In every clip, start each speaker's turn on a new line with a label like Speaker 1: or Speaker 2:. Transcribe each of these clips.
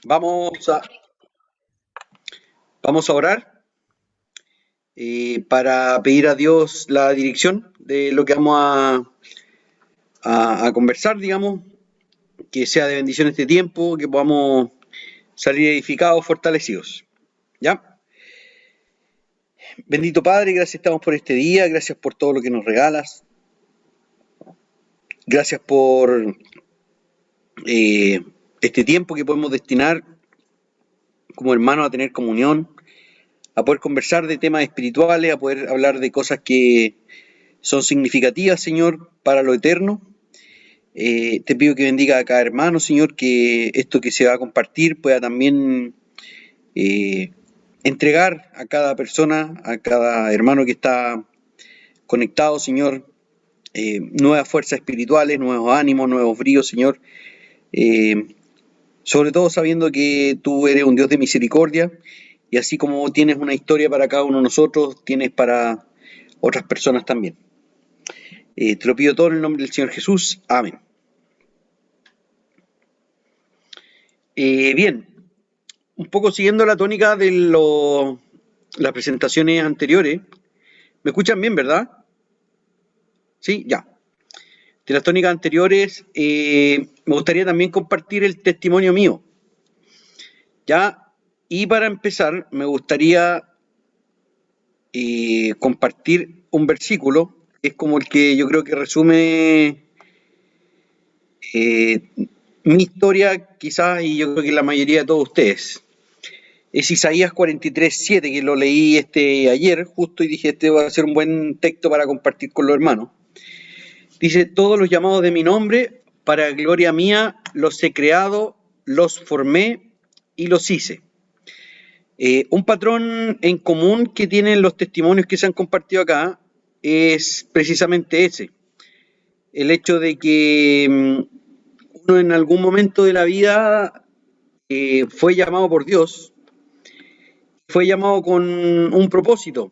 Speaker 1: Vamos a, vamos a orar para pedir a Dios la dirección de lo que vamos a conversar, digamos, que sea de bendición este tiempo, que podamos salir edificados, fortalecidos. ¿Ya? Bendito Padre, gracias estamos por este día, gracias por todo lo que nos regalas, gracias por este tiempo que podemos destinar como hermanos a tener comunión, a poder conversar de temas espirituales, a poder hablar de cosas que son significativas, Señor, para lo eterno. Te pido que bendiga a cada hermano, Señor, que esto que se va a compartir pueda también eh, entregar a cada persona, a cada hermano que está conectado, Señor, nuevas fuerzas espirituales, nuevos ánimos, nuevos bríos, Señor. Eh, Sobre todo sabiendo que tú eres un Dios de misericordia y así como tienes una historia para cada uno de nosotros, tienes para otras personas también. Te lo pido todo en el nombre del Señor Jesús. Amén. Bien, un poco siguiendo la tónica de las presentaciones anteriores. ¿Me escuchan bien, verdad? Sí, ya. De las tónicas anteriores, me gustaría también compartir el testimonio mío. Ya, y para empezar, me gustaría compartir un versículo, que es como el que yo creo que resume eh, mi historia, quizás, y yo creo que la mayoría de todos ustedes. Es Isaías 43:7, que lo leí ayer, justo, y dije, este va a ser un buen texto para compartir con los hermanos. Dice, todos los llamados de mi nombre, para gloria mía, los he creado, los formé y los hice. Un patrón en común que tienen los testimonios que se han compartido acá es precisamente ese. El hecho de que uno en algún momento de la vida fue llamado por Dios, fue llamado con un propósito.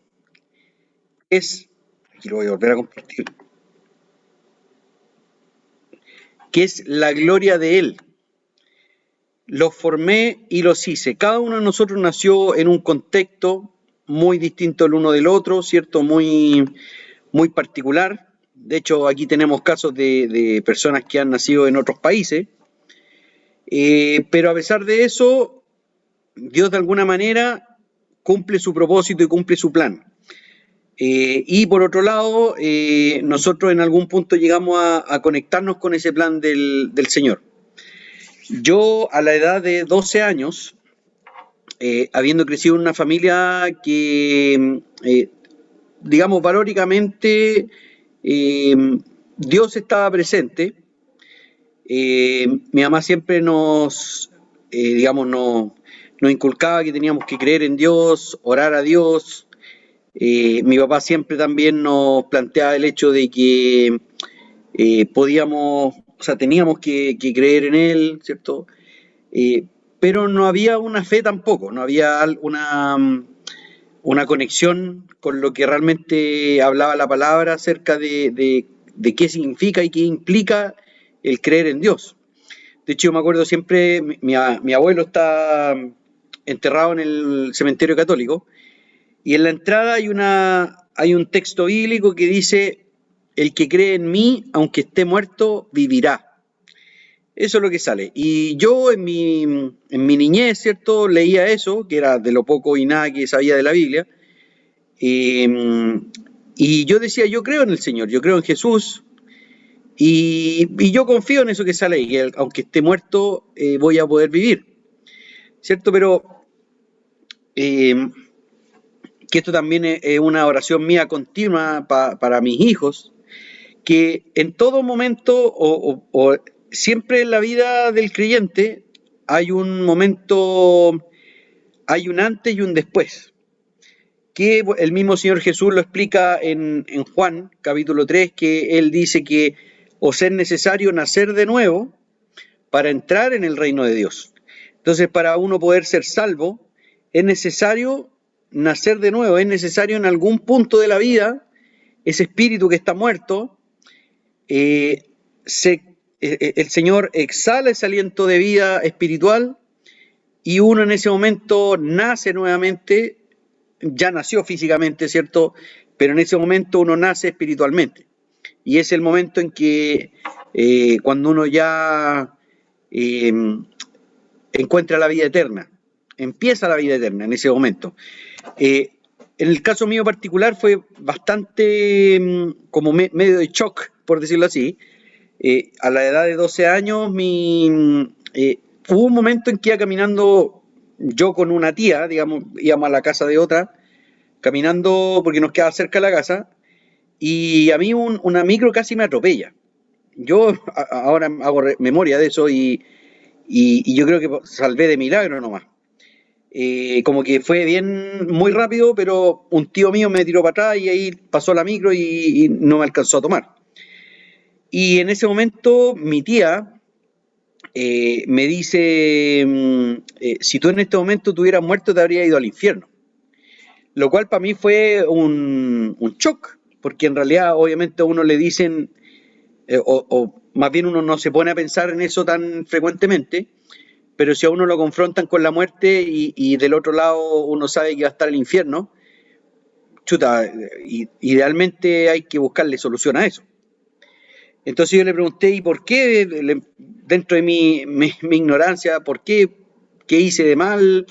Speaker 1: Aquí lo voy a volver a compartir, que es la gloria de Él. Los formé y los hice. Cada uno de nosotros nació en un contexto muy distinto el uno del otro, ¿cierto? Muy particular. De hecho, aquí tenemos casos de personas que han nacido en otros países. Pero a pesar de eso, Dios de alguna manera cumple su propósito y cumple su plan. Y por otro lado, nosotros en algún punto llegamos a conectarnos con ese plan del Señor. Yo a la edad de 12 años, habiendo crecido en una familia que, digamos, valóricamente, eh, Dios estaba presente. Mi mamá siempre digamos, nos inculcaba que teníamos que creer en Dios, orar a Dios. Mi papá siempre también nos planteaba el hecho de que podíamos, o sea, teníamos que creer en Él, ¿cierto? Eh, pero no había una fe tampoco, no había una conexión con lo que realmente hablaba la palabra acerca de qué significa y qué implica el creer en Dios. De hecho, yo me acuerdo siempre, mi abuelo está enterrado en el cementerio católico y en la entrada hay un texto bíblico que dice, el que cree en mí, aunque esté muerto, vivirá. Eso es lo que sale. Y yo en mi niñez, ¿cierto? Leía eso, que era de lo poco y nada que sabía de la Biblia. Eh, y yo decía, yo creo en el Señor, yo creo en Jesús. Y yo confío en eso que sale ahí, que aunque esté muerto, voy a poder vivir. ¿Cierto? Pero eh, que esto también es una oración mía continua para mis hijos, que en todo momento o siempre en la vida del creyente hay un momento, hay un antes y un después, que el mismo Señor Jesús lo explica en Juan capítulo 3, que Él dice que os es necesario nacer de nuevo para entrar en el reino de Dios. Entonces, para uno poder ser salvo, es necesario nacer de nuevo, es necesario en algún punto de la vida, ese espíritu que está muerto, el Señor exhala ese aliento de vida espiritual y uno en ese momento nace nuevamente, ya nació físicamente, ¿cierto? Pero en ese momento uno nace espiritualmente. Y es el momento en que cuando uno ya eh, encuentra la vida eterna, empieza la vida eterna en ese momento. Eh, en el caso mío particular fue bastante como medio de shock, por decirlo así. A la edad de 12 años, hubo un momento en que iba caminando yo con una tía, digamos, íbamos a la casa de otra, caminando porque nos quedaba cerca de la casa, y a mí una micro casi me atropella. Yo ahora hago memoria de eso y yo creo que salvé de milagro nomás. Como que fue bien, muy rápido, pero un tío mío me tiró para atrás y ahí pasó la micro y no me alcanzó a tomar. Y en ese momento mi tía me dice, si tú en este momento te hubieras muerto te habrías ido al infierno. Lo cual para mí fue un shock, porque en realidad obviamente a uno le dicen, o más bien uno no se pone a pensar en eso tan frecuentemente, pero si a uno lo confrontan con la muerte y del otro lado uno sabe que va a estar el infierno, chuta, idealmente hay que buscarle solución a eso. Entonces yo le pregunté, ¿y por qué? Dentro de mi ignorancia, ¿por qué? ¿Qué hice de mal?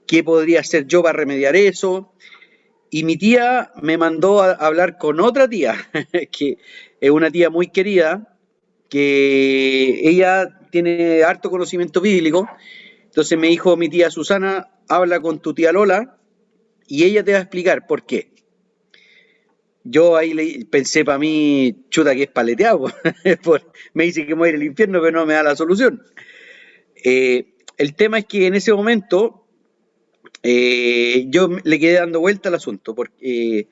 Speaker 1: ¿Qué podría hacer yo para remediar eso? Y mi tía me mandó a hablar con otra tía, que es una tía muy querida, que ella tiene harto conocimiento bíblico. Entonces me dijo mi tía Susana, habla con tu tía Lola y ella te va a explicar por qué. Yo ahí pensé para mí, chuta, que es paleteado. Me dice que me voy a ir al infierno, pero no me da la solución. El tema es que en ese momento yo le quedé dando vuelta al asunto. Y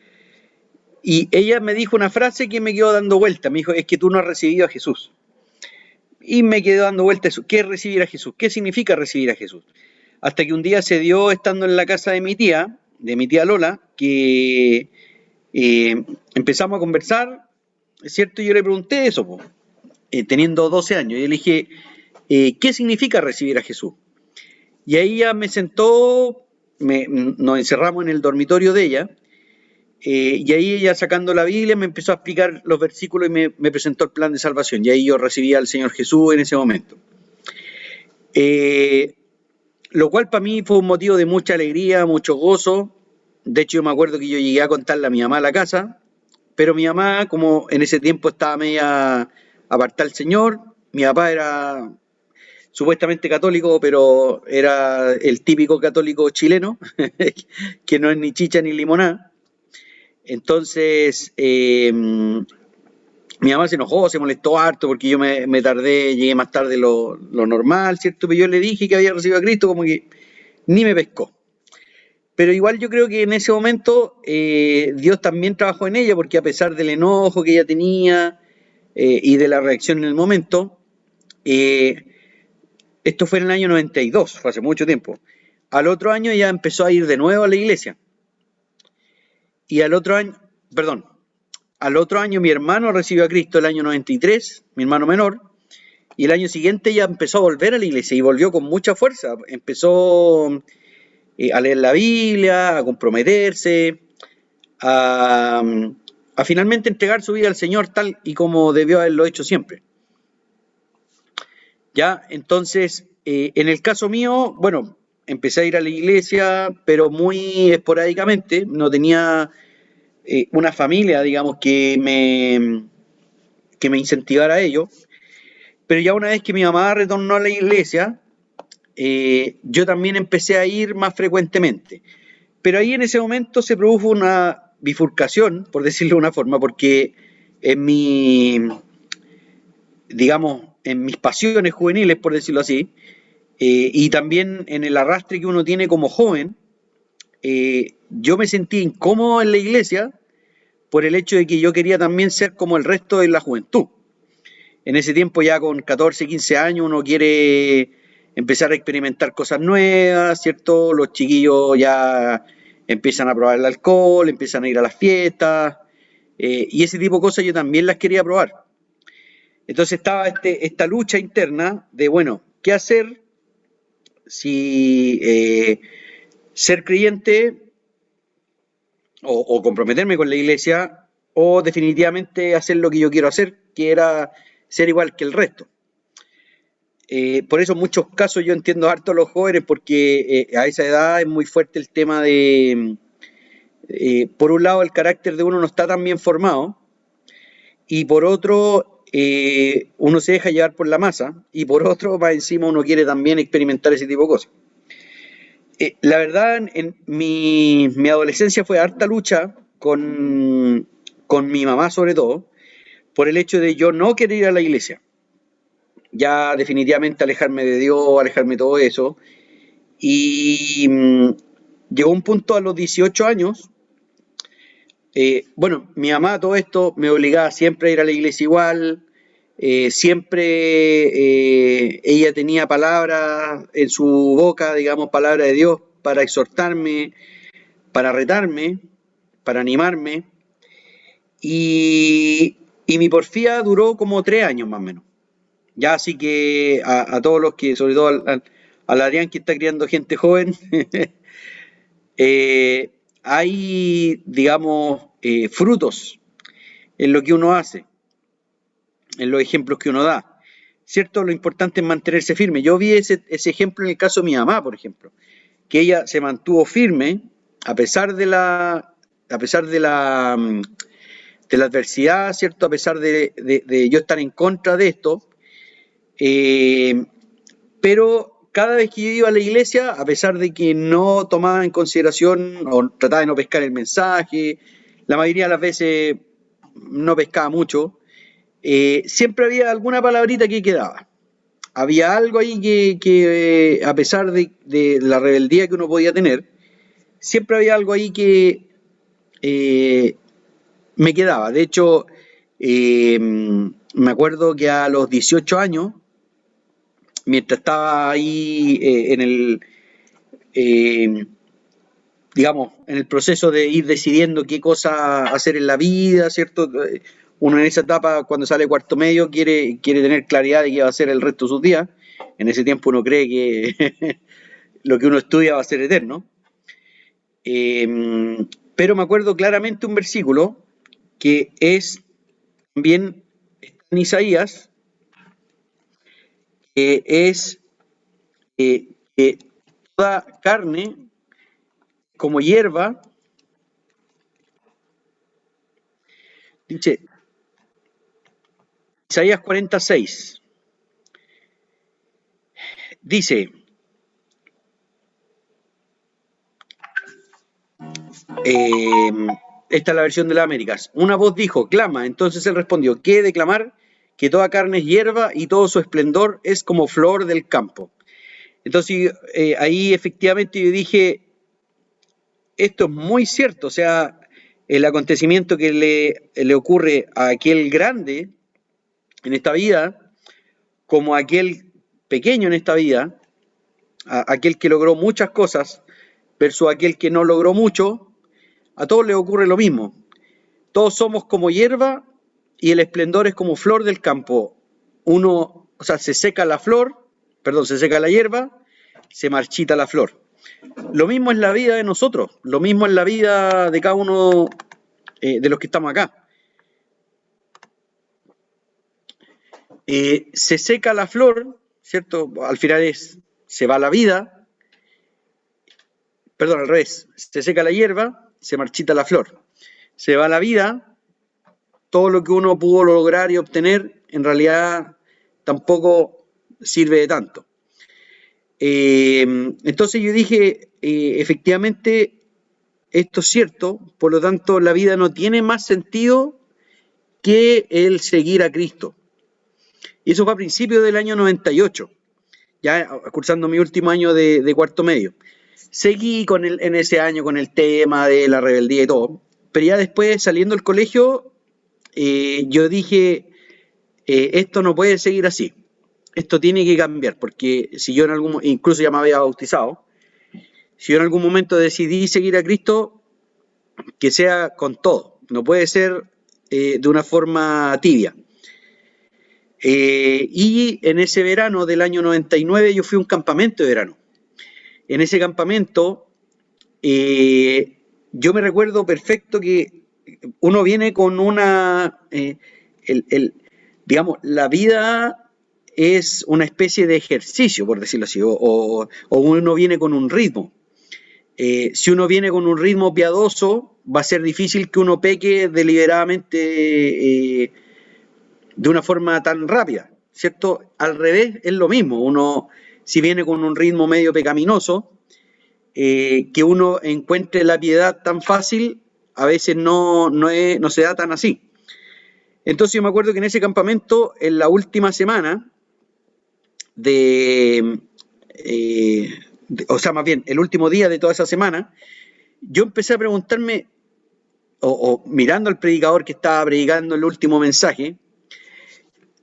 Speaker 1: ella me dijo una frase que me quedó dando vuelta. Me dijo, es que tú no has recibido a Jesús. Y me quedó dando vuelta eso. ¿Qué es recibir a Jesús? ¿Qué significa recibir a Jesús? Hasta que un día se dio, estando en la casa de mi tía Lola, que empezamos a conversar, ¿es cierto? Y yo le pregunté eso, teniendo 12 años. Y le dije, ¿qué significa recibir a Jesús? Y ahí ella me sentó, nos encerramos en el dormitorio de ella, y ahí ella sacando la Biblia me empezó a explicar los versículos y me presentó el plan de salvación. Y ahí yo recibí al Señor Jesús en ese momento. Lo cual para mí fue un motivo de mucha alegría, mucho gozo. De hecho, yo me acuerdo que yo llegué a contarle a mi mamá a la casa, pero mi mamá, como en ese tiempo estaba media apartada del Señor, mi papá era supuestamente católico, pero era el típico católico chileno, que no es ni chicha ni limonada. Entonces, mi mamá se enojó, se molestó harto porque yo me tardé, llegué más tarde lo normal, ¿cierto? Pero yo le dije que había recibido a Cristo, como que ni me pescó. Pero igual yo creo que en ese momento Dios también trabajó en ella, porque a pesar del enojo que ella tenía y de la reacción en el momento, eh, esto fue en el año 92, fue hace mucho tiempo. Al otro año ella empezó a ir de nuevo a la iglesia. Y al otro año, perdón, al otro año mi hermano recibió a Cristo el año 93, mi hermano menor, y el año siguiente ella empezó a volver a la iglesia y volvió con mucha fuerza. Empezó a leer la Biblia, a comprometerse, a, a finalmente entregar su vida al Señor tal y como debió haberlo hecho siempre. Ya, entonces, en el caso mío, bueno, empecé a ir a la iglesia, pero muy esporádicamente, no tenía una familia, digamos, que me incentivara a ello, pero ya una vez que mi mamá retornó a la iglesia, yo también empecé a ir más frecuentemente. Pero ahí en ese momento se produjo una bifurcación, por decirlo de una forma, porque en digamos, en mis pasiones juveniles, por decirlo así, y también en el arrastre que uno tiene como joven, yo me sentí incómodo en la iglesia por el hecho de que yo quería también ser como el resto de la juventud. En ese tiempo ya con 14, 15 años uno quiere empezar a experimentar cosas nuevas, ¿cierto? Los chiquillos ya empiezan a probar el alcohol, empiezan a ir a las fiestas, y ese tipo de cosas yo también las quería probar. Entonces estaba esta lucha interna de, bueno, ¿qué hacer si ser creyente o comprometerme con la iglesia o definitivamente hacer lo que yo quiero hacer, que era ser igual que el resto. Por eso en muchos casos yo entiendo harto a los jóvenes porque a esa edad es muy fuerte el tema de, por un lado el carácter de uno no está tan bien formado y por otro uno se deja llevar por la masa y por otro más encima uno quiere también experimentar ese tipo de cosas. La verdad en mi adolescencia fue harta lucha con mi mamá sobre todo por el hecho de yo no querer ir a la iglesia. Ya definitivamente alejarme de Dios, alejarme de todo eso. Y llegó un punto a los 18 años, bueno, mi mamá todo esto me obligaba siempre a ir a la iglesia igual, siempre ella tenía palabras en su boca, digamos, palabra de Dios para exhortarme, para retarme, para animarme, y mi porfía duró como 3 años más o menos. Ya así que a todos los que, sobre todo al Adrián que está criando gente joven, hay, digamos, frutos en lo que uno hace, en los ejemplos que uno da. ¿Cierto? Lo importante es mantenerse firme. Yo vi ese ejemplo en el caso de mi mamá, por ejemplo, que ella se mantuvo firme a pesar de la adversidad, ¿cierto? A pesar de yo estar en contra de esto. Pero cada vez que yo iba a la iglesia, a pesar de que no tomaba en consideración o trataba de no pescar el mensaje, la mayoría de las veces no pescaba mucho, siempre había alguna palabrita que quedaba. Había algo ahí que a pesar de la rebeldía que uno podía tener, siempre había algo ahí que me quedaba. De hecho, me acuerdo que a los 18 años, mientras estaba ahí digamos, en el proceso de ir decidiendo qué cosa hacer en la vida, ¿cierto? Uno en esa etapa, cuando sale cuarto medio, quiere tener claridad de qué va a hacer el resto de sus días. En ese tiempo uno cree que lo que uno estudia va a ser eterno. Pero me acuerdo claramente un versículo que es también en Isaías, que es que toda carne como hierba, dice Isaías 46, dice, esta es la versión de las Américas, una voz dijo, clama, entonces él respondió, ¿qué he de clamar? Que toda carne es hierba y todo su esplendor es como flor del campo. Entonces ahí efectivamente yo dije, esto es muy cierto, o sea, el acontecimiento que le ocurre a aquel grande en esta vida, como a aquel pequeño en esta vida, a aquel que logró muchas cosas versus aquel que no logró mucho, a todos les ocurre lo mismo. Todos somos como hierba y el esplendor es como flor del campo. Uno, o sea, se seca la hierba, se marchita la flor. Lo mismo es la vida de nosotros, lo mismo es la vida de cada uno de los que estamos acá. Se seca la flor, ¿cierto? Al final se va la vida, perdón, al revés, se seca la hierba, se marchita la flor. Se va la vida, todo lo que uno pudo lograr y obtener, en realidad tampoco sirve de tanto. Entonces yo dije, efectivamente, esto es cierto, por lo tanto la vida no tiene más sentido que el seguir a Cristo. Y eso fue a principios del año 98, ya cursando mi último año de cuarto medio. Seguí en ese año con el tema de la rebeldía y todo, pero ya después saliendo del colegio, yo dije, esto no puede seguir así. Esto tiene que cambiar, porque si yo incluso ya me había bautizado, si yo en algún momento decidí seguir a Cristo, que sea con todo, no puede ser de una forma tibia. Y en ese verano del año 99 yo fui a un campamento de verano, en ese campamento, yo me recuerdo perfecto que uno viene con digamos, la vida es una especie de ejercicio, por decirlo así, o uno viene con un ritmo. Si uno viene con un ritmo piadoso, va a ser difícil que uno peque deliberadamente de una forma tan rápida, ¿cierto? Al revés es lo mismo, uno si viene con un ritmo medio pecaminoso, que uno encuentre la piedad tan fácil, a veces no se da tan así. Entonces yo me acuerdo que en ese campamento, en la última semana o sea, más bien, el último día de toda esa semana, yo empecé a preguntarme, o mirando al predicador que estaba predicando el último mensaje,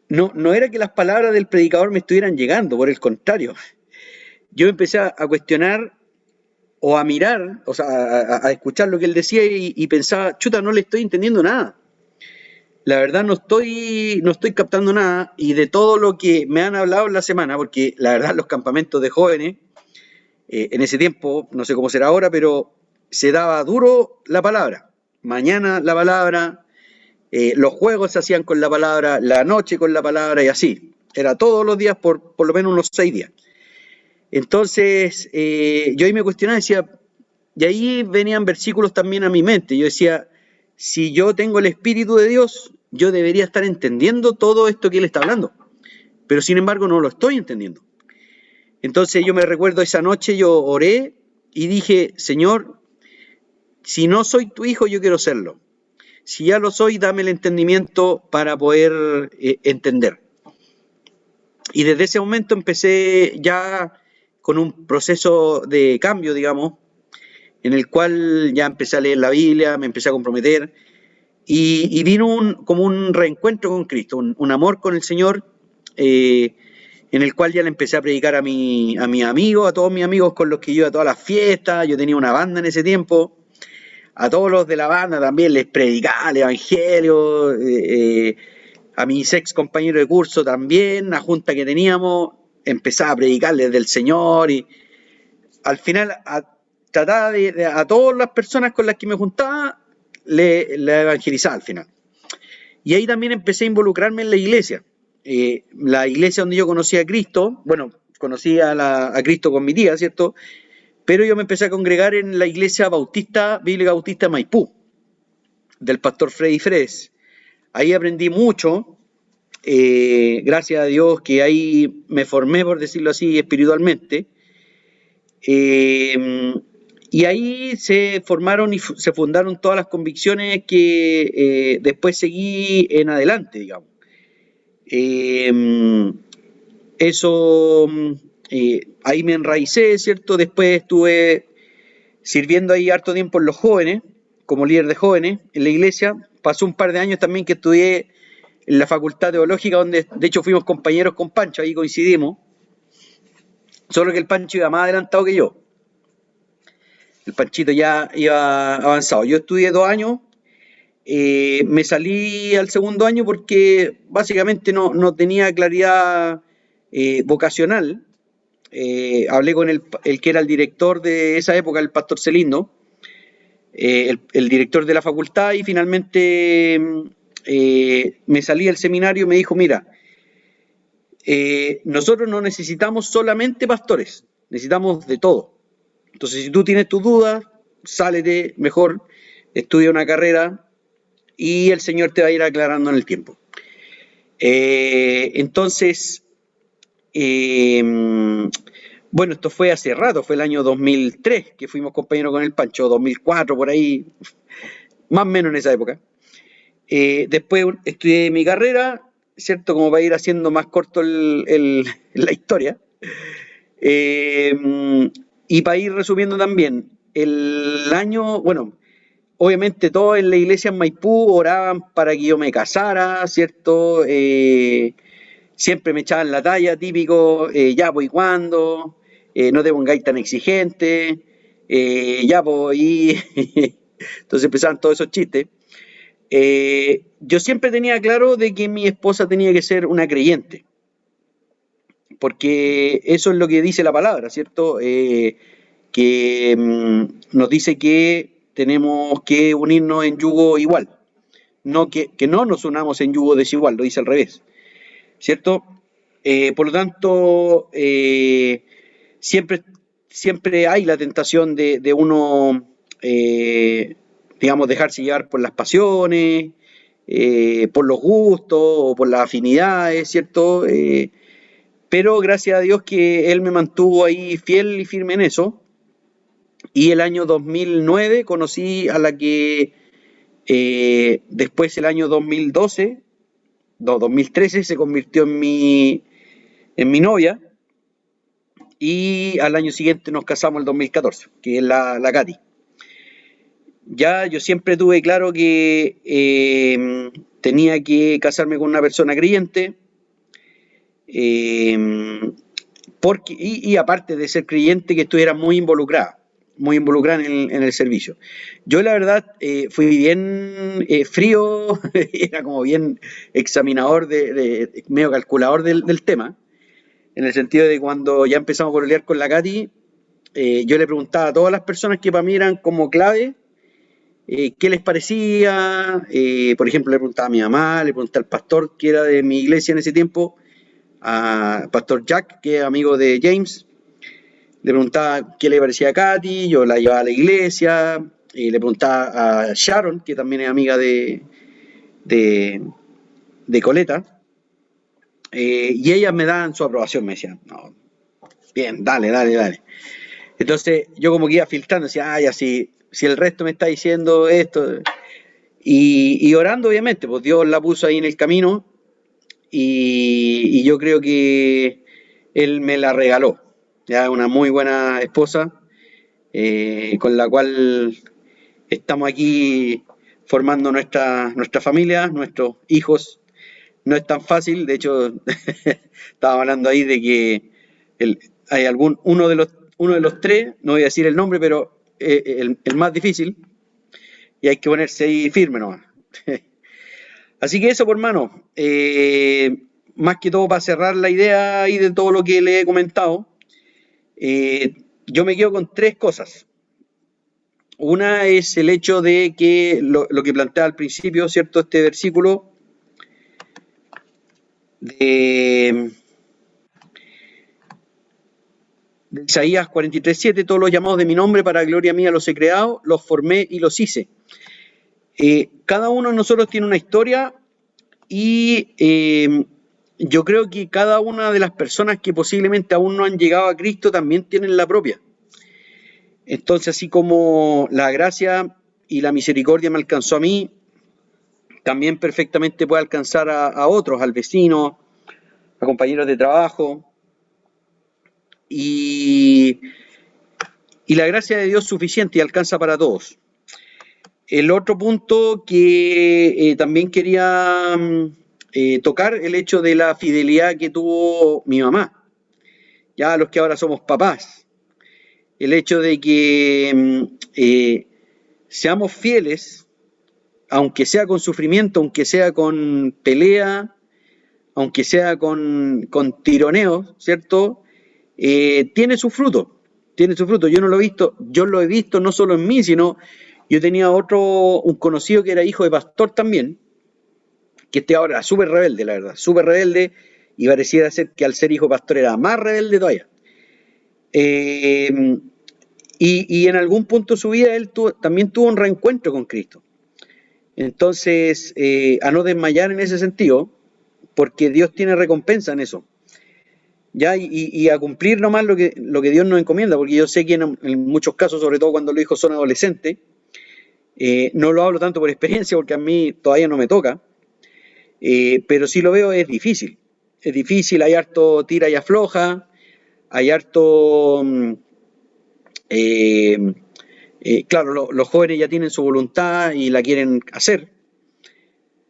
Speaker 1: no era que las palabras del predicador me estuvieran llegando, por el contrario. Yo empecé a cuestionar o a mirar, o sea, a escuchar lo que él decía y pensaba, chuta, no le estoy entendiendo nada. La verdad no estoy captando nada y de todo lo que me han hablado en la semana, porque la verdad los campamentos de jóvenes, en ese tiempo, no sé cómo será ahora, pero se daba duro la palabra. Mañana la palabra, los juegos se hacían con la palabra, la noche con la palabra y así. Era todos los días por lo menos unos 6 días. Entonces, yo ahí me cuestionaba y decía, y ahí venían versículos también a mi mente. Yo decía, si yo tengo el Espíritu de Dios, yo debería estar entendiendo todo esto que Él está hablando. Pero sin embargo no lo estoy entendiendo. Entonces yo me recuerdo esa noche, yo oré y dije, Señor, si no soy tu hijo, yo quiero serlo. Si ya lo soy, dame el entendimiento para poder entender. Y desde ese momento empecé ya con un proceso de cambio, digamos, en el cual ya empecé a leer la Biblia, me empecé a comprometer y vino como un reencuentro con Cristo, un amor con el Señor, en el cual ya le empecé a predicar a mis amigos, a todos mis amigos con los que yo iba a todas las fiestas. Yo tenía una banda en ese tiempo. A todos los de la banda también les predicaba el evangelio, a mis ex compañeros de curso también, la junta que teníamos, empezaba a predicarles del Señor y al final trataba a todas las personas con las que me juntaba, le evangelizaba al final. Y ahí también empecé a involucrarme en la iglesia. La iglesia donde yo conocí a Cristo, bueno, conocí a Cristo con mi tía, ¿cierto? Pero yo me empecé a congregar en la iglesia bautista, bíblica bautista Maipú, del pastor Freddy Fredes. Ahí aprendí mucho, gracias a Dios que ahí me formé, por decirlo así, espiritualmente. Y ahí se formaron y se fundaron todas las convicciones que después seguí en adelante, digamos. Eso, ahí me enraicé, ¿cierto? Después estuve sirviendo ahí harto tiempo en los jóvenes, como líder de jóvenes en la iglesia. Pasó un par de años también que estudié en la Facultad Teológica, donde de hecho fuimos compañeros con Pancho, ahí coincidimos. Solo que el Pancho iba más adelantado que yo. El Panchito ya iba avanzado. Yo estudié 2 años, me salí al segundo año porque básicamente no tenía claridad vocacional. Hablé con el que era el director de esa época, el pastor Celindo, el director de la facultad, y finalmente me salí del seminario y me dijo, mira, nosotros no necesitamos solamente pastores, necesitamos de todo. Entonces, si tú tienes tus dudas, sálete mejor, estudia una carrera y el Señor te va a ir aclarando en el tiempo. Entonces, bueno, esto fue hace rato, fue el año 2003 que fuimos compañeros con el Pancho, 2004 por ahí, más o menos en esa época. Después estudié mi carrera, ¿cierto? Como va a ir haciendo más corto la historia. Y para ir resumiendo también, el año, bueno, obviamente todos en la iglesia en Maipú oraban para que yo me casara, ¿cierto? Siempre me echaban la talla, típico, ya pues, ¿y cuándo? No te pongáis tan exigente, ya pues, y... Entonces empezaban todos esos chistes. Yo siempre tenía claro de que mi esposa tenía que ser una creyente, porque eso es lo que dice la palabra, ¿cierto? Que nos dice que tenemos que unirnos en yugo igual, no que no nos unamos en yugo desigual, lo dice al revés, ¿cierto? Por lo tanto, siempre, siempre hay la tentación de uno, digamos, dejarse llevar por las pasiones, por los gustos o por las afinidades, ¿cierto? Pero gracias a Dios que Él me mantuvo ahí fiel y firme en eso. Y el año 2009 conocí a la que después el año 2012, no, 2013 se convirtió en mi novia. Y al año siguiente nos casamos el 2014, que es la Katy. Ya yo siempre tuve claro que tenía que casarme con una persona creyente, y aparte de ser creyente, que estuviera muy involucrada en el servicio. Yo la verdad fui bien frío, era como bien examinador, medio calculador del tema, en el sentido de cuando ya empezamos a pololear con la Katy, yo le preguntaba a todas las personas que para mí eran como clave, qué les parecía. Por ejemplo, le preguntaba a mi mamá, le preguntaba al pastor que era de mi iglesia en ese tiempo, a pastor Jack, que es amigo de James. Le preguntaba qué le parecía a Katy, yo la llevaba a la iglesia. Le preguntaba a Sharon, que también es amiga de, de Coleta, y ellas me daban su aprobación, me decían, no, bien, dale, dale, dale. Entonces yo como que iba filtrando, decía, ya si el resto me está diciendo esto, y orando obviamente, pues Dios la puso ahí en el camino, y yo creo que Él me la regaló, ya una muy buena esposa, con la cual estamos aquí formando nuestra familia, nuestros hijos. No es tan fácil, de hecho, estaba hablando ahí de que hay uno de los tres, no voy a decir el nombre, pero el más difícil, y hay que ponerse ahí firme nomás. Así que eso, por hermano, más que todo para cerrar la idea ahí de todo lo que le he comentado, yo me quedo con tres cosas. Una es el hecho de que lo que plantea al principio, ¿cierto? Este versículo de Isaías 43:7, todos los llamados de mi nombre para gloria mía los he creado, los formé y los hice. Cada uno de nosotros tiene una historia y yo creo que cada una de las personas que posiblemente aún no han llegado a Cristo también tienen la propia. Entonces, así como la gracia y la misericordia me alcanzó a mí, también perfectamente puede alcanzar a otros, al vecino, a compañeros de trabajo. Y la gracia de Dios es suficiente y alcanza para todos. El otro punto que también quería tocar, el hecho de la fidelidad que tuvo mi mamá, ya los que ahora somos papás. El hecho de que seamos fieles, aunque sea con sufrimiento, aunque sea con pelea, aunque sea con tironeo, ¿cierto? Tiene su fruto, tiene su fruto. Yo no lo he visto, yo lo he visto no solo en mí, sino yo tenía un conocido que era hijo de pastor también, que ahora era súper rebelde, la verdad, súper rebelde, y pareciera ser que al ser hijo de pastor era más rebelde todavía. Y en algún punto de su vida él también tuvo un reencuentro con Cristo. Entonces, a no desmayar en ese sentido, porque Dios tiene recompensa en eso. Ya, y a cumplir nomás lo que Dios nos encomienda, porque yo sé que en muchos casos, sobre todo cuando los hijos son adolescentes, no lo hablo tanto por experiencia, porque a mí todavía no me toca, pero sí lo veo, es difícil, hay harto tira y afloja, hay harto, claro, los jóvenes ya tienen su voluntad y la quieren hacer,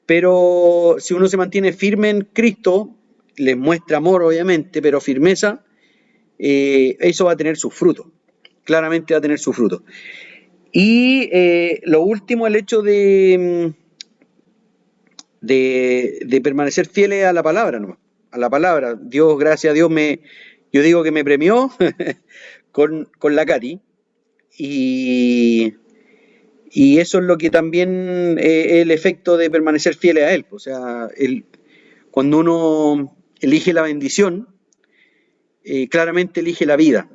Speaker 1: pero si uno se mantiene firme en Cristo, les muestra amor obviamente, pero firmeza, eso va a tener sus frutos, claramente va a tener sus frutos. Y lo último, el hecho de permanecer fieles a la palabra, ¿no? a la palabra. Dios, gracias a Dios, yo digo que me premió con la Cari. Y, y eso es lo que también el efecto de permanecer fieles a Él. O sea, cuando uno elige la bendición, claramente elige la vida.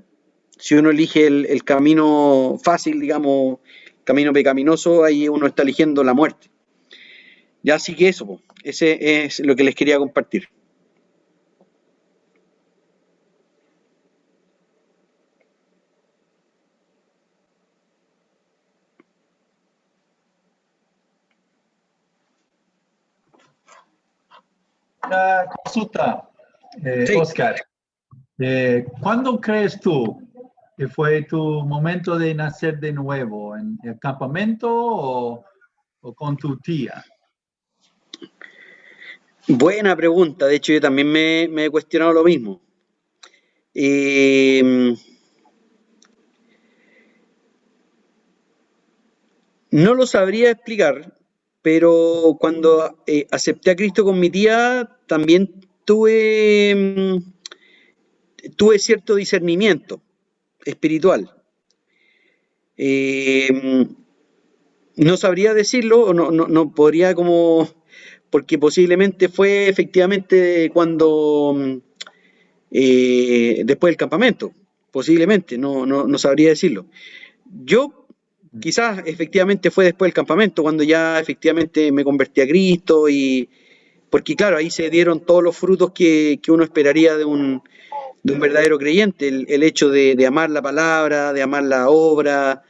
Speaker 1: Si uno elige el camino fácil, digamos, camino pecaminoso, ahí uno está eligiendo la muerte. Ya así que eso, po, ese es lo que les quería compartir.
Speaker 2: Una consulta,
Speaker 1: Sí.
Speaker 2: Oscar. ¿Cuándo crees tú que fue tu momento de nacer de nuevo? ¿En el campamento o con tu tía?
Speaker 1: Buena pregunta. De hecho, yo también me he cuestionado lo mismo. Eh, no lo sabría explicar, pero cuando acepté a Cristo con mi tía, también tuve cierto discernimiento espiritual. Eh, no sabría decirlo, o no podría como, porque posiblemente fue efectivamente cuando, después del campamento, posiblemente, no sabría decirlo. Yo quizás efectivamente fue después del campamento, cuando ya efectivamente me convertí a Cristo y porque claro, ahí se dieron todos los frutos que uno esperaría de un verdadero creyente, el hecho de amar la palabra, de amar la obra,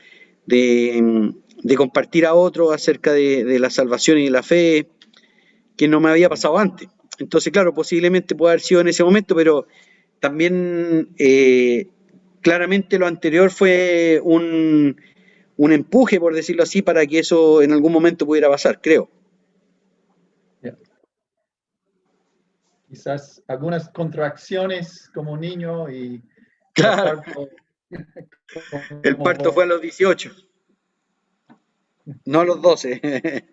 Speaker 1: de compartir a otros acerca de la salvación y de la fe, que no me había pasado antes. Entonces, claro, posiblemente puede haber sido en ese momento, pero también claramente lo anterior fue un empuje, por decirlo así, para que eso en algún momento pudiera pasar, creo.
Speaker 2: Yeah. Quizás algunas contracciones como niño y el
Speaker 1: Claro,
Speaker 2: parto.
Speaker 1: el parto fue a los 18, no a los 12.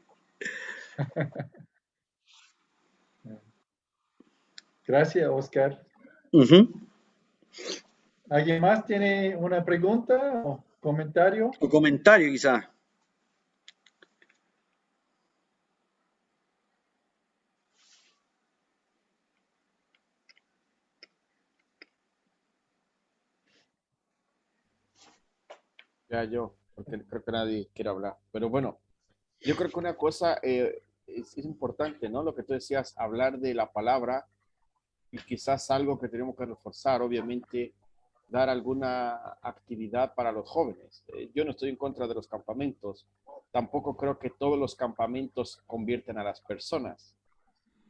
Speaker 2: Gracias, Oscar.
Speaker 1: Ujú.
Speaker 2: ¿Alguien más tiene una pregunta o comentario?
Speaker 1: O comentario quizás.
Speaker 3: Ya yo, porque creo que nadie quiere hablar. Pero bueno, yo creo que una cosa es importante, ¿no? Lo que tú decías, hablar de la palabra y quizás algo que tenemos que reforzar, obviamente, dar alguna actividad para los jóvenes. Yo no estoy en contra de los campamentos. Tampoco creo que todos los campamentos convierten a las personas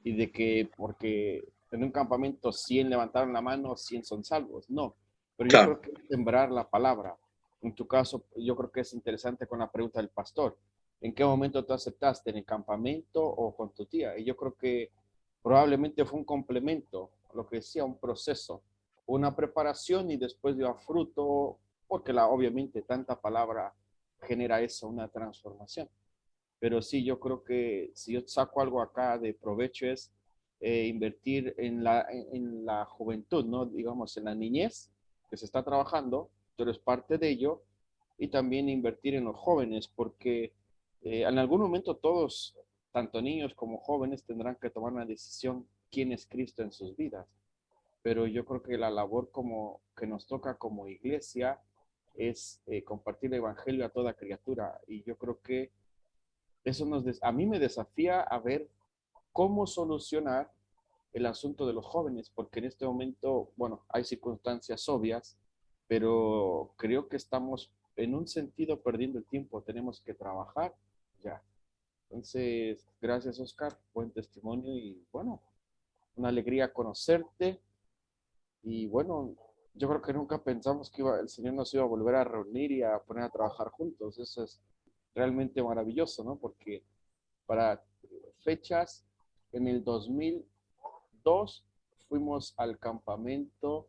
Speaker 3: y de que porque en un campamento 100 levantaron la mano, 100 son salvos. No, pero yo
Speaker 1: Claro.
Speaker 3: creo que es sembrar la palabra. En tu caso, yo creo que es interesante con la pregunta del pastor. ¿En qué momento tú aceptaste? ¿En el campamento o con tu tía? Y yo creo que probablemente fue un complemento, lo que decía, un proceso, una preparación y después dio a fruto, porque obviamente tanta palabra genera eso, una transformación. Pero sí, yo creo que si yo saco algo acá de provecho es invertir en la juventud, ¿no? Digamos, en la niñez que se está trabajando, tú eres parte de ello, y también invertir en los jóvenes, porque en algún momento todos, tanto niños como jóvenes, tendrán que tomar una decisión quién es Cristo en sus vidas. Pero yo creo que la labor como que nos toca como iglesia es compartir el evangelio a toda criatura, y yo creo que eso a mí me desafía a ver cómo solucionar el asunto de los jóvenes, porque en este momento, bueno, hay circunstancias obvias, pero creo que estamos en un sentido perdiendo el tiempo, tenemos que trabajar ya. Entonces, gracias Oscar, buen testimonio y bueno, una alegría conocerte y bueno, yo creo que nunca pensamos que el Señor nos iba a volver a reunir y a poner a trabajar juntos, eso es realmente maravilloso, ¿no? Porque para fechas, en el 2002 fuimos al campamento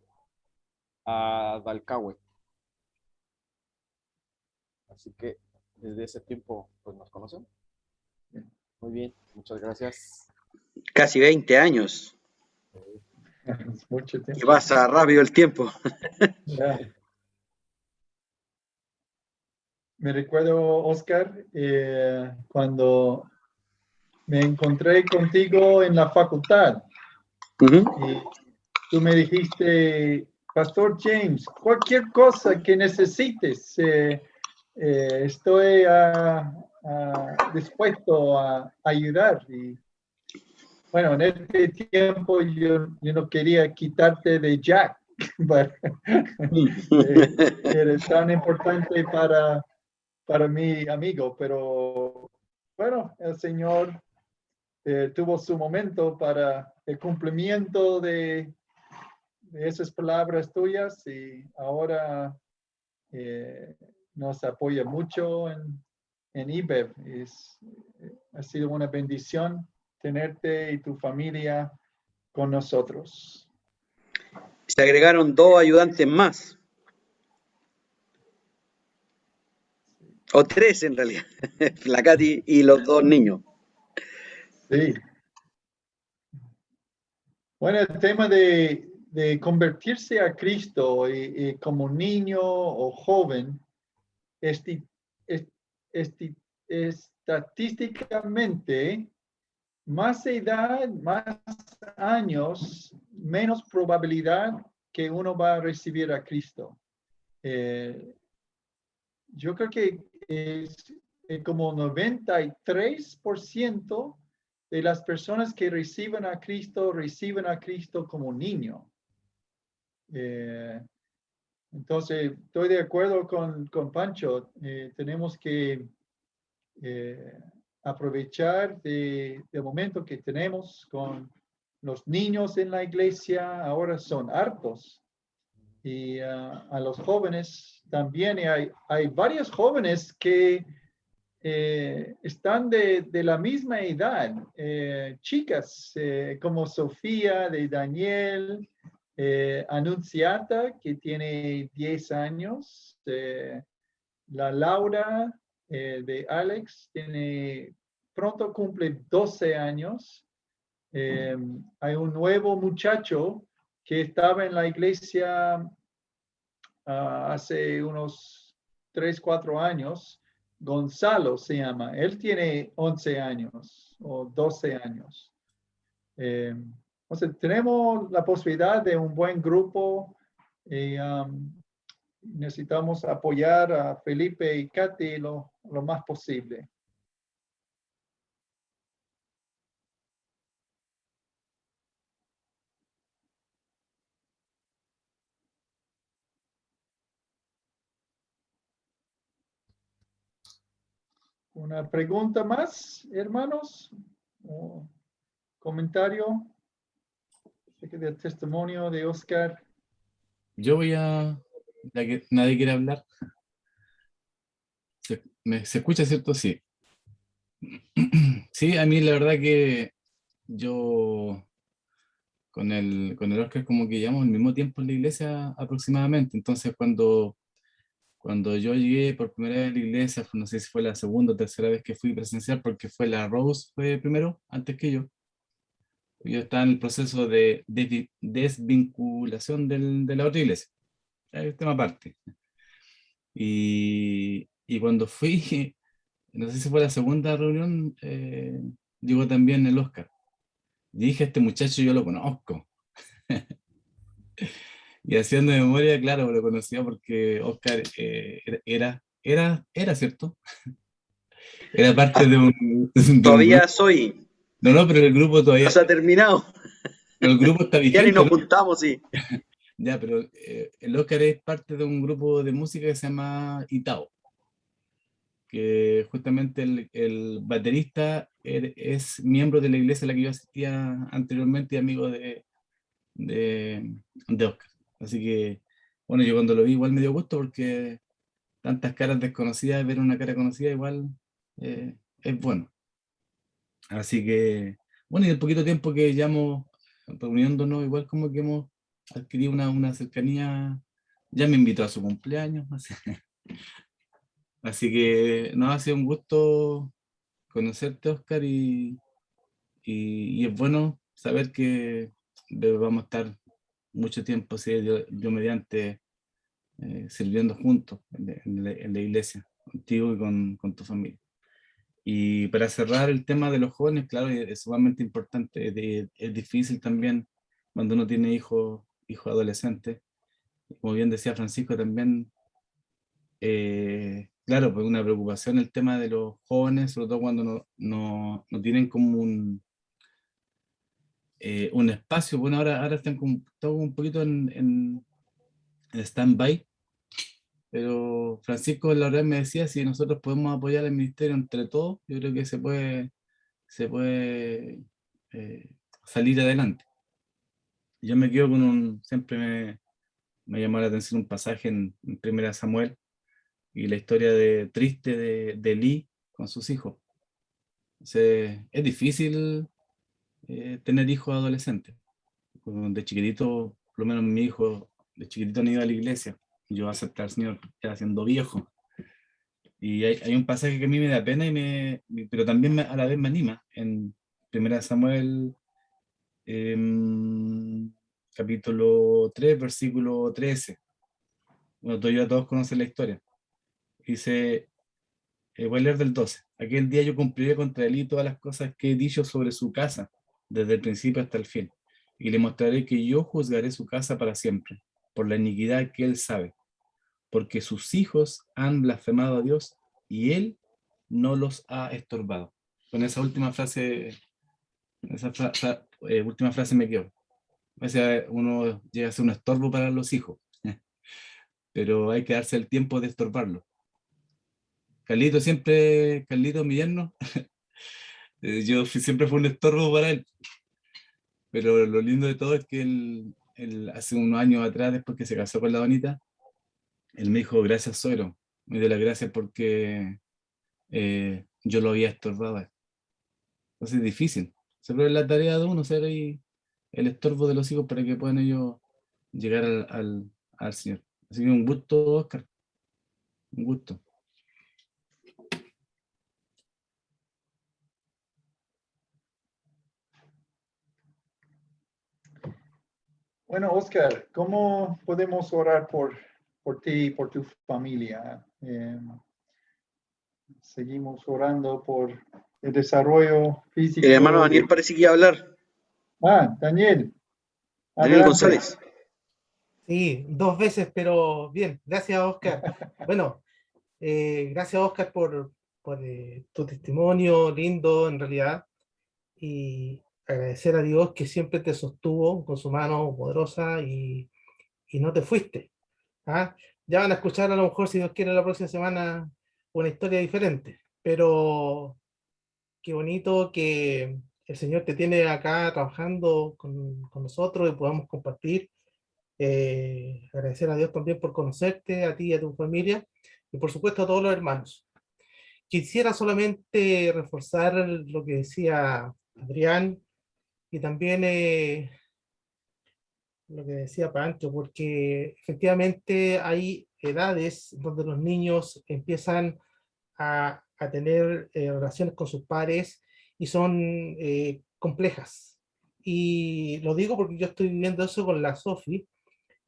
Speaker 3: a Dalcahue. Así que desde ese tiempo pues nos conocemos. Muy bien, muchas gracias.
Speaker 1: Casi 20 años.
Speaker 2: Es mucho
Speaker 1: Y
Speaker 2: tiempo.
Speaker 1: pasa rápido el tiempo.
Speaker 2: Ya. Me recuerdo, Oscar, cuando me encontré contigo en la facultad
Speaker 1: Ujú.
Speaker 2: y tú me dijiste, Pastor James, cualquier cosa que necesites, estoy dispuesto a ayudar. Y bueno, en este tiempo yo no quería quitarte de Jack, pero eres tan importante para mi amigo, pero bueno, el Señor tuvo su momento para el cumplimiento de esas palabras tuyas y ahora nos apoya mucho en IBEV. Ha sido una bendición tenerte y tu familia con nosotros.
Speaker 1: Se agregaron 2 ayudantes más, o 3 en realidad, la Katy y los 2 niños.
Speaker 2: Sí. Bueno, el tema de convertirse a Cristo y como niño o joven, esti- est- esti- estadísticamente, más edad, más años, menos probabilidad que uno va a recibir a Cristo. Eh, yo creo que es como 93% de las personas que reciben a Cristo como niño. Eh, entonces, estoy de acuerdo con Pancho. Tenemos que eh, aprovechar del momento que tenemos con los niños en la iglesia. Ahora son hartos. Y a los jóvenes también. Y hay varios jóvenes que están de la misma edad, chicas como Sofía de Daniel, Anunciata, que tiene 10 años, la Laura de Alex, pronto cumple 12 años. Hay un nuevo muchacho que estaba en la iglesia hace unos 3 4 años. Gonzalo se llama. Él tiene 11 años o 12 años. Entonces, tenemos la posibilidad de un buen grupo. Y, necesitamos apoyar a Felipe y Katy lo más posible. ¿Una pregunta más, hermanos? ¿O comentario? Sé que del testimonio de Oscar.
Speaker 4: Yo voy a, ya que nadie quiere hablar, ¿se escucha, cierto? Sí. Sí, a mí la verdad que yo con el Oscar como que llevamos el mismo tiempo en la iglesia aproximadamente. Entonces cuando yo llegué por primera vez a la iglesia, no sé si fue la segunda o tercera vez que fui presencial, porque fue la Rose fue primero, antes que yo. Yo estaba en el proceso de desvinculación de la otra iglesia. Es tema aparte. Y cuando fui, no sé si fue la segunda reunión, llegó también el Oscar. Y dije, este muchacho yo lo conozco. Y haciendo memoria, claro, lo conocía porque Oscar era, ¿cierto? Era parte de un grupo.
Speaker 1: Todavía soy,
Speaker 4: No, no, pero el grupo
Speaker 1: no
Speaker 4: todavía,
Speaker 1: se ha terminado.
Speaker 4: pero el grupo está
Speaker 1: Ya ni
Speaker 4: vigente,
Speaker 1: nos
Speaker 4: ¿no?
Speaker 1: juntamos, sí.
Speaker 4: Ya, pero el Oscar es parte de un grupo de música que se llama Itao, que justamente el baterista es miembro de la iglesia a la que yo asistía anteriormente y amigo de Oscar. Así que, bueno, yo cuando lo vi igual me dio gusto porque tantas caras desconocidas, ver una cara conocida igual es bueno. Así que, bueno, y el poquito tiempo que llevamos reuniéndonos, igual como que hemos adquirido una cercanía, ya me invitó a su cumpleaños, así que no, ha sido un gusto conocerte, Oscar, y es bueno saber vamos a estar mucho tiempo, si Dios mediante, sirviendo juntos en la iglesia, contigo y con tu familia. Y para cerrar el tema de los jóvenes, claro, es sumamente importante. Es difícil también cuando uno tiene hijos adolescentes. Como bien decía Francisco también, claro, pues una preocupación el tema de los jóvenes, sobre todo cuando no tienen como un espacio. Bueno, ahora están como, todo un poquito en stand-by, pero Francisco la verdad me decía, si nosotros podemos apoyar el ministerio entre todos, yo creo que se puede eh, salir adelante. Yo me quedo siempre me llamó la atención un pasaje en Primera Samuel y la historia triste de Elí con sus hijos. Entonces, es difícil tener hijos adolescentes. De chiquitito, por lo menos mi hijo, de chiquitito no iba a la iglesia. Yo acepté al Señor ya siendo viejo. Y hay un pasaje que a mí me da pena, pero también a la vez me anima. En Primera Samuel, capítulo 3, versículo 13. Bueno, todos conocen la historia. Dice, voy a leer del 12. Aquel día yo cumpliré contra él todas las cosas que he dicho sobre su casa, desde el principio hasta el fin. Y le mostraré que yo juzgaré su casa para siempre, por la iniquidad que él sabe, porque sus hijos han blasfemado a Dios y él no los ha estorbado. Con esa última frase, última frase me quedo. A veces uno llega a ser un estorbo para los hijos, pero hay que darse el tiempo de estorbarlo. Carlito, mi yerno, siempre fue un estorbo para él, pero lo lindo de todo es que él hace unos años atrás, después que se casó con la Donita, él me dijo, gracias, suegro, me dio las gracias porque yo lo había estorbado. Entonces es difícil, siempre es la tarea de uno ser ahí el estorbo de los hijos para que puedan ellos llegar al Señor. Así que un gusto, Oscar, un gusto.
Speaker 2: Bueno, Oscar, ¿cómo podemos orar por ti y por tu familia? Seguimos orando por el desarrollo físico.
Speaker 1: El hermano Daniel parece que iba a hablar.
Speaker 2: Daniel,
Speaker 1: Daniel
Speaker 2: adelante.
Speaker 1: González.
Speaker 5: Sí, 2 veces, pero bien, gracias Oscar. Bueno, gracias Oscar por tu testimonio lindo en realidad y agradecer a Dios que siempre te sostuvo con su mano poderosa y no te fuiste. ¿Ah? Ya van a escuchar a lo mejor, si Dios quiere, la próxima semana una historia diferente, pero qué bonito que el Señor te tiene acá trabajando con nosotros y podamos compartir. Agradecer a Dios también por conocerte, a ti y a tu familia, y por supuesto a todos los hermanos. Quisiera solamente reforzar lo que decía Adrián y también lo que decía Pancho, porque efectivamente hay edades donde los niños empiezan a tener relaciones con sus pares y son complejas. Y lo digo porque yo estoy viviendo eso con la Sofi.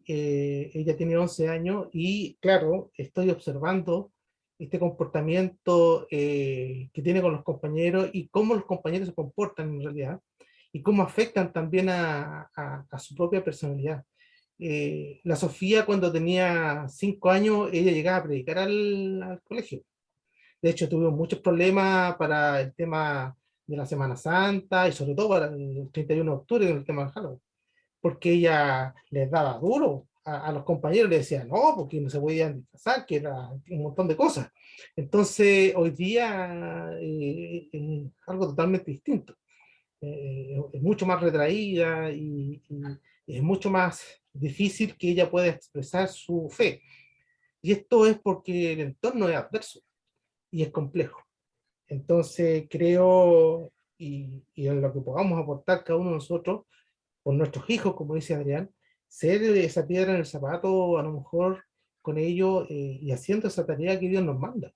Speaker 5: Ella tiene 11 años y claro, estoy observando este comportamiento que tiene con los compañeros y cómo los compañeros se comportan en realidad y cómo afectan también a su propia personalidad. La Sofía cuando tenía 5 años, ella llegaba a predicar al colegio. De hecho, tuvimos muchos problemas para el tema de la Semana Santa y sobre todo para el 31 de octubre, en el tema del Halloween, porque ella les daba duro a los compañeros, les decía no, porque no se podían disfrazar, que era un montón de cosas. Entonces, hoy día algo totalmente distinto. Es mucho más retraída y es mucho más difícil que ella pueda expresar su fe. Y esto es porque el entorno es adverso y es complejo. Entonces creo, y en lo que podamos aportar cada uno de nosotros, por nuestros hijos, como dice Adrián, ser esa piedra en el zapato, a lo mejor con ellos y haciendo esa tarea que Dios nos manda,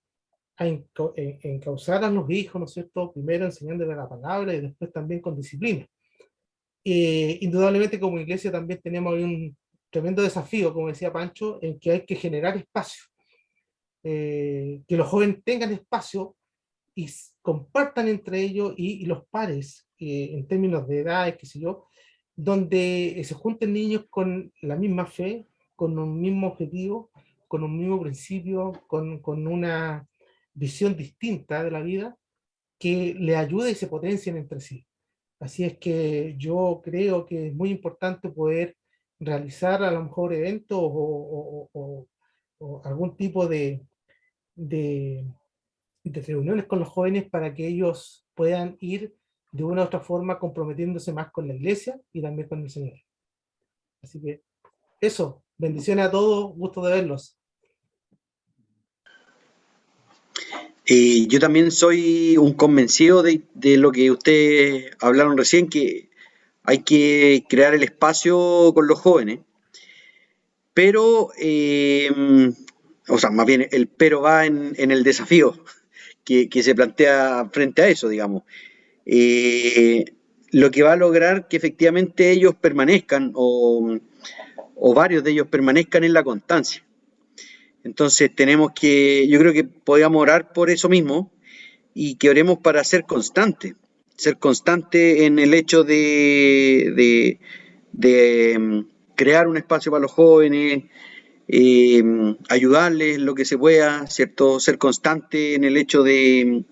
Speaker 5: a encauzar a los hijos, ¿no es cierto? Primero enseñándoles la palabra y después también con disciplina. Indudablemente como iglesia también tenemos ahí un tremendo desafío, como decía Pancho, en que hay que generar espacio, que los jóvenes tengan espacio y compartan entre ellos y los pares, en términos de edad, qué sé yo, donde se junten niños con la misma fe, con un mismo objetivo, con un mismo principio, con una visión distinta de la vida, que le ayude y se potencien entre sí. Así es que yo creo que es muy importante poder realizar a lo mejor eventos o algún tipo de, de reuniones con los jóvenes para que ellos puedan ir de una u otra forma comprometiéndose más con la iglesia y también con el Señor. Así que eso, bendiciones a todos, gusto de verlos.
Speaker 1: Yo también soy un convencido de lo que ustedes hablaron recién, que hay que crear el espacio con los jóvenes, pero, o sea, más bien el pero va en el desafío que se plantea frente a eso, digamos. Eh, lo que va a lograr que efectivamente ellos permanezcan o varios de ellos permanezcan en la constancia. Entonces tenemos que, yo creo que podríamos orar por eso mismo y que oremos para ser constante en el hecho de crear un espacio para los jóvenes, ayudarles lo que se pueda, ¿cierto? Ser constante en el hecho de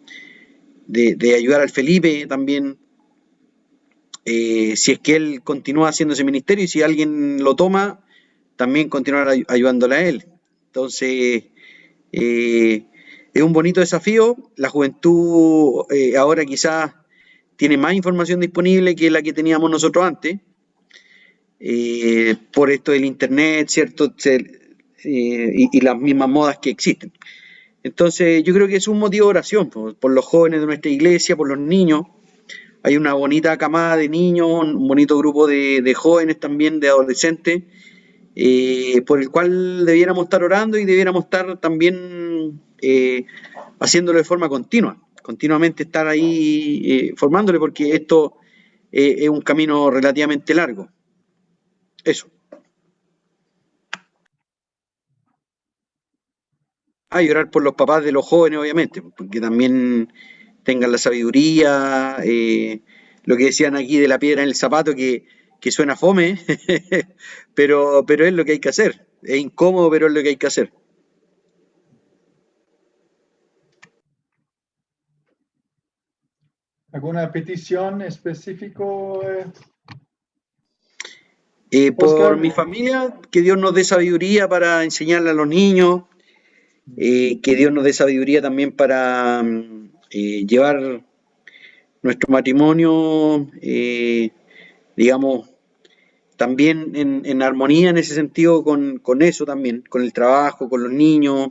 Speaker 1: ayudar al Felipe también, si es que él continúa haciendo ese ministerio y si alguien lo toma, también continuar ayudándole a él. Entonces, eh, es un bonito desafío. La juventud ahora quizás tiene más información disponible que la que teníamos nosotros antes, por esto del internet, ¿cierto? Y las mismas modas que existen. Entonces, yo creo que es un motivo de oración por los jóvenes de nuestra iglesia, por los niños. Hay una bonita camada de niños, un bonito grupo de jóvenes también, de adolescentes, por el cual debiéramos estar orando y debiéramos estar también haciéndolo de forma continua, continuamente estar ahí formándole, porque esto es un camino relativamente largo. Eso. Ah, y orar por los papás de los jóvenes, obviamente, porque también tengan la sabiduría, lo que decían aquí de la piedra en el zapato, que suena fome, pero es lo que hay que hacer. Es incómodo, pero es lo que hay que hacer.
Speaker 2: ¿Alguna petición específico,
Speaker 1: Por
Speaker 2: Oscar?
Speaker 1: mi familia, que Dios nos dé sabiduría para enseñarle a los niños, que Dios nos dé sabiduría también para llevar nuestro matrimonio, digamos, también en armonía en ese sentido con eso también, con el trabajo, con los niños,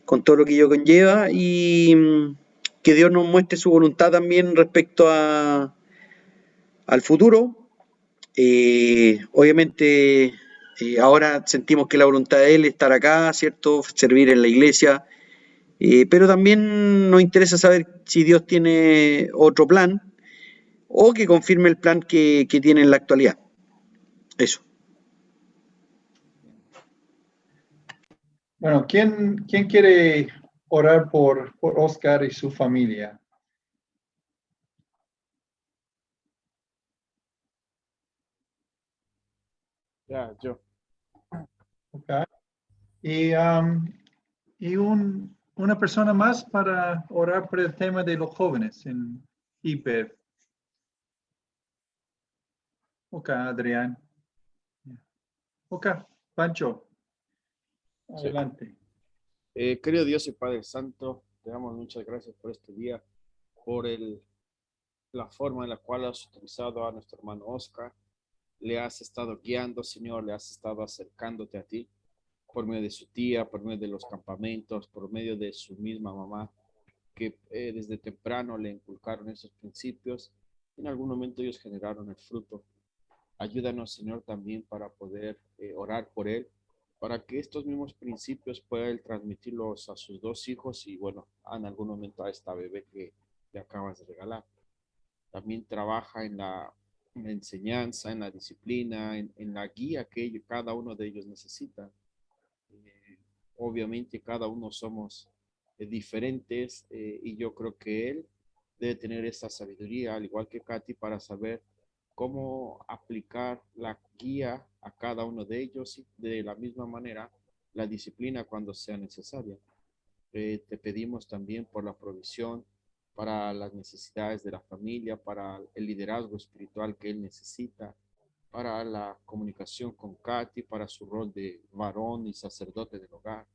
Speaker 1: con todo lo que ello conlleva y que Dios nos muestre su voluntad también respecto al futuro. Obviamente ahora sentimos que la voluntad de Él es estar acá, ¿cierto? Servir en la iglesia, pero también nos interesa saber si Dios tiene otro plan o que confirme el plan que tiene en la actualidad. Eso.
Speaker 2: Bueno, ¿quién quiere orar por Oscar y su familia?
Speaker 3: Ya, yo.
Speaker 2: Okay. Y una persona más para orar por el tema de los jóvenes en IPEF. Ok, Adrián. Ok, Pancho,
Speaker 3: Sí.
Speaker 2: adelante.
Speaker 3: Querido Dios y Padre Santo, te damos muchas gracias por este día, por la forma en la cual has utilizado a nuestro hermano Oscar. Le has estado guiando, Señor, le has estado acercándote a ti por medio de su tía, por medio de los campamentos, por medio de su misma mamá, que desde temprano le inculcaron esos principios. En algún momento ellos generaron el fruto. Ayúdanos, Señor, también para poder orar por él, para que estos mismos principios pueda él transmitirlos a sus dos hijos y, bueno, en algún momento a esta bebé que le acabas de regalar. También trabaja en la enseñanza, en la disciplina, en la guía que cada uno de ellos necesita. Obviamente cada uno somos diferentes y yo creo que él debe tener esa sabiduría, al igual que Katy, para saber cómo aplicar la guía a cada uno de ellos y de la misma manera la disciplina cuando sea necesaria. Te pedimos también por la provisión para las necesidades de la familia, para el liderazgo espiritual que él necesita, para la comunicación con Katy, para su rol de varón y sacerdote del hogar,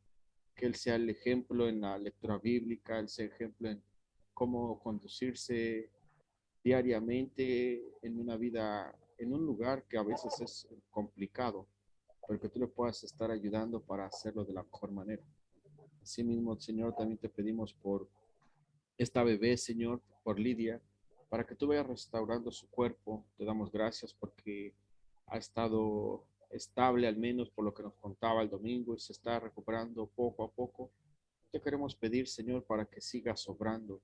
Speaker 3: que él sea el ejemplo en la lectura bíblica, él sea ejemplo en cómo conducirse diariamente en una vida, en un lugar que a veces es complicado, pero que tú le puedas estar ayudando para hacerlo de la mejor manera. Asimismo, Señor, también te pedimos por esta bebé, Señor, por Lidia, para que tú vayas restaurando su cuerpo. Te damos gracias porque ha estado estable, al menos por lo que nos contaba el domingo, y se está recuperando poco a poco. Te queremos pedir, Señor, para que siga sobrando.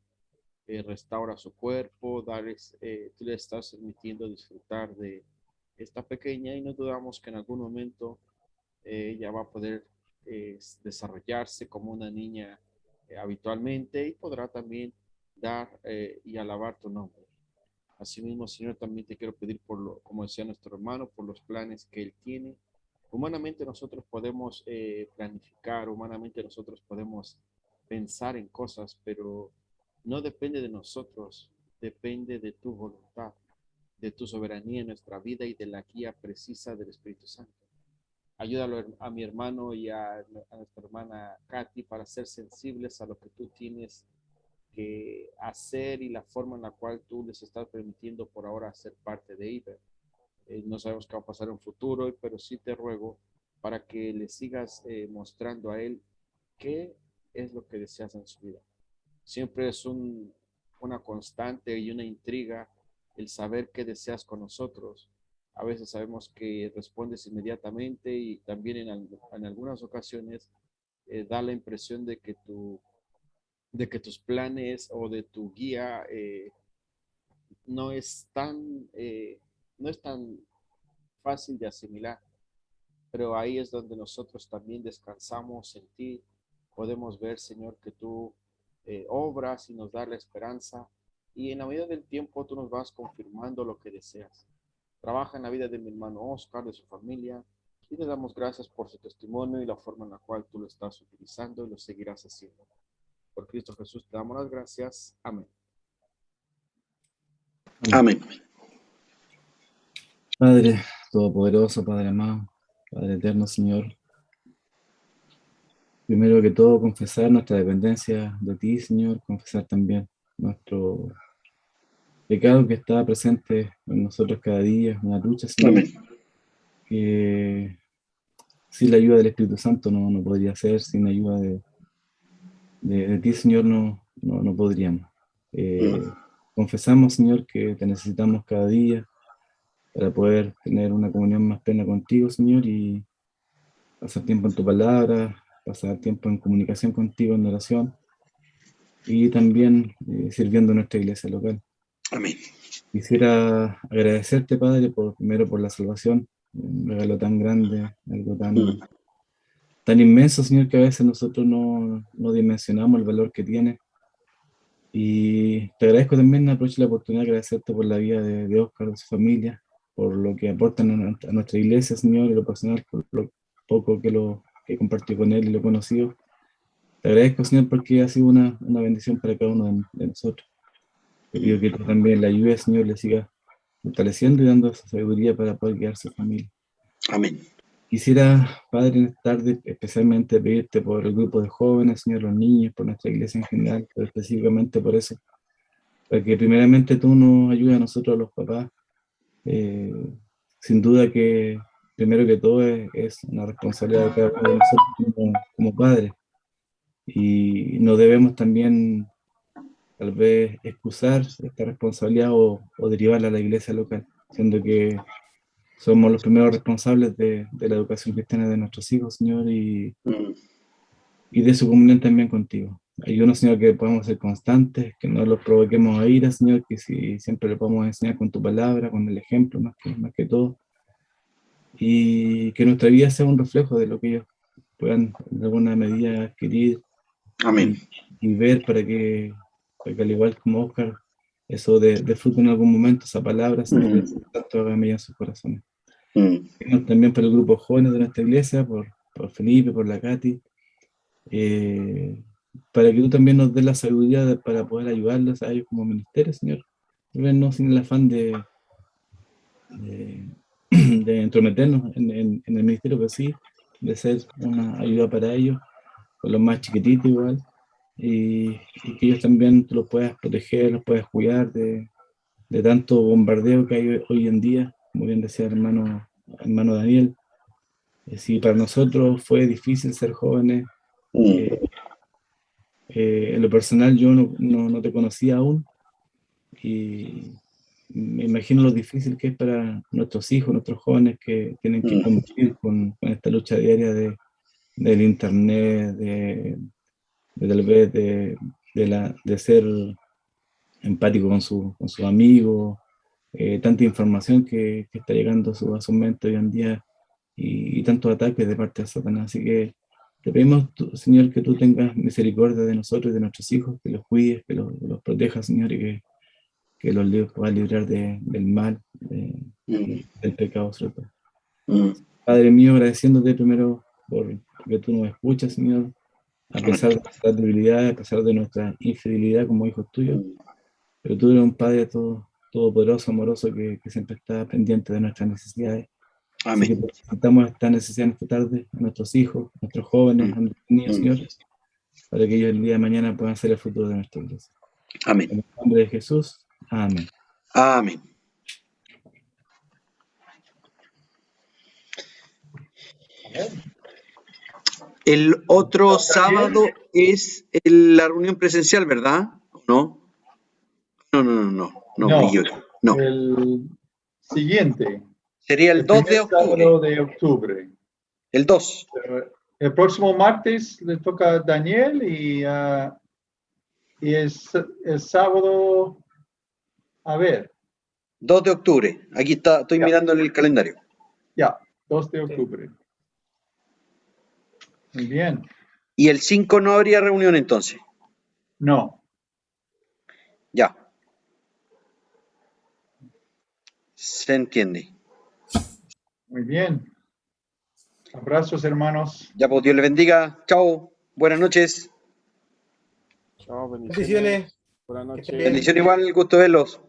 Speaker 3: Restaura su cuerpo, tú le estás permitiendo disfrutar de esta pequeña y no dudamos que en algún momento ella va a poder desarrollarse como una niña habitualmente y podrá también dar y alabar tu nombre. Asimismo, Señor, también te quiero pedir como decía nuestro hermano, por los planes que él tiene. Humanamente nosotros podemos planificar, humanamente nosotros podemos pensar en cosas, pero no depende de nosotros, depende de tu voluntad, de tu soberanía en nuestra vida y de la guía precisa del Espíritu Santo. Ayúdalo a mi hermano y a nuestra hermana Katy para ser sensibles a lo que tú tienes que hacer y la forma en la cual tú les estás permitiendo por ahora ser parte de IBER. No sabemos qué va a pasar en un futuro, pero sí te ruego para que le sigas mostrando a él qué es lo que deseas en su vida. Siempre es una constante y una intriga el saber qué deseas con nosotros. A veces sabemos que respondes inmediatamente y también en algunas ocasiones da la impresión de que tus planes o de tu guía no es no es tan fácil de asimilar, pero ahí es donde nosotros también descansamos en ti. Podemos ver, Señor, que tú obras y nos das la esperanza y en la medida del tiempo tú nos vas confirmando lo que deseas. Trabaja en la vida de mi hermano Oscar, de su familia, y te damos gracias por su testimonio y la forma en la cual tú lo estás utilizando y lo seguirás haciendo. Por Cristo Jesús te damos las gracias. Amén.
Speaker 1: Amén.
Speaker 4: Padre Todopoderoso, Padre amado, Padre eterno, Señor. Primero que todo, confesar nuestra dependencia de ti, Señor, confesar también nuestro pecado que está presente en nosotros cada día, una lucha, Señor,
Speaker 1: Amén.
Speaker 4: que sin la ayuda del Espíritu Santo no podría ser, sin la ayuda de ti, Señor, no podríamos. Confesamos, Señor, que te necesitamos cada día para poder tener una comunión más plena contigo, Señor, y pasar tiempo en tu palabra, pasar tiempo en comunicación contigo, en oración, y también sirviendo a nuestra iglesia local.
Speaker 1: Amén.
Speaker 4: Quisiera agradecerte, Padre, primero por la salvación, un regalo tan grande, algo tan inmenso, Señor, que a veces nosotros no dimensionamos el valor que tiene. Y te agradezco también, aprovecho la oportunidad de agradecerte por la vida de Oscar, de su familia, por lo que aportan a nuestra iglesia, Señor, y lo personal, por lo poco que compartí con él y lo he conocido. Te agradezco, Señor, porque ha sido una bendición para cada uno de nosotros. Te pido que tú también le ayudes, Señor, le sigas fortaleciendo y dando esa sabiduría para poder guiar su familia.
Speaker 1: Amén.
Speaker 4: Quisiera, Padre, en esta tarde especialmente pedirte por el grupo de jóvenes, Señor, los niños, por nuestra iglesia en general, pero específicamente por eso, para que primeramente tú nos ayudes a nosotros, los papás. Sin duda que, primero que todo, es una responsabilidad de cada uno de nosotros como padres, y no debemos también tal vez excusar esta responsabilidad o derivarla a la iglesia local, siendo que somos los primeros responsables de la educación cristiana de nuestros hijos, Señor, y de su comunión también contigo. ayúdanos, Señor, que podamos ser constantes, que no los provoquemos a ira, Señor, que si siempre le podamos enseñar con tu palabra, con el ejemplo, más que todo, y que nuestra vida sea un reflejo de lo que ellos puedan de alguna medida adquirir
Speaker 1: Amén.
Speaker 4: y ver para que al igual como Oscar, eso de fruto en algún momento, esa palabra, Señor, tanto haga mella en sus corazones. También por el grupo jóvenes de nuestra iglesia, por Felipe, por la Katy, para que tú también nos des la sabiduría para poder ayudarlos a ellos como ministerio, Señor. Tal vez no sin el afán de entrometernos en el ministerio, pero sí de ser una ayuda para ellos, con los más chiquititos igual, y que ellos también tú los puedas proteger, los puedas cuidar de tanto bombardeo que hay hoy en día, como bien decía el hermano Daniel. Si para nosotros fue difícil ser jóvenes, en lo personal yo no te conocía aún, y me imagino lo difícil que es para nuestros hijos, nuestros jóvenes que tienen que convivir con esta lucha diaria del internet, tal vez de ser empático con sus amigos, tanta información que está llegando a su mente hoy en día y tantos ataques de parte de Satanás. Así que te pedimos, Señor, que tú tengas misericordia de nosotros y de nuestros hijos, que los cuides, que los protejas, Señor, y que los puedas librar del mal, del pecado, sobre todo. Padre mío, agradeciéndote primero porque tú nos escuchas, Señor, a pesar de nuestras debilidades, a pesar de nuestra infidelidad como hijos tuyos, pero tú eres un Padre todopoderoso, amoroso, que siempre está pendiente de nuestras necesidades. Así que presentamos esta necesidad en esta tarde a nuestros hijos, a nuestros jóvenes, a nuestros niños, Señor, para que ellos el día de mañana puedan ser el futuro de nuestra iglesia.
Speaker 1: Amén.
Speaker 4: En el nombre de Jesús, amén.
Speaker 1: Amén. El otro sábado es la reunión presencial, ¿verdad? ¿No? No, me equivoco. No.
Speaker 2: El siguiente.
Speaker 1: Sería el 2 de octubre.
Speaker 2: Sábado de octubre.
Speaker 1: El 2.
Speaker 2: El próximo martes le toca a Daniel y es el sábado, a ver.
Speaker 1: 2 de octubre. Aquí está, estoy mirando en el calendario.
Speaker 2: Ya, 2 de octubre. Muy bien.
Speaker 1: ¿Y el 5 no habría reunión entonces?
Speaker 2: No.
Speaker 1: Ya. Se entiende.
Speaker 2: Muy bien. Abrazos, hermanos.
Speaker 1: Ya, pues Dios les bendiga. Chao. Buenas noches.
Speaker 3: Chao,
Speaker 5: Bendiciones.
Speaker 3: Buenas noches.
Speaker 1: Bendición igual, gusto verlos.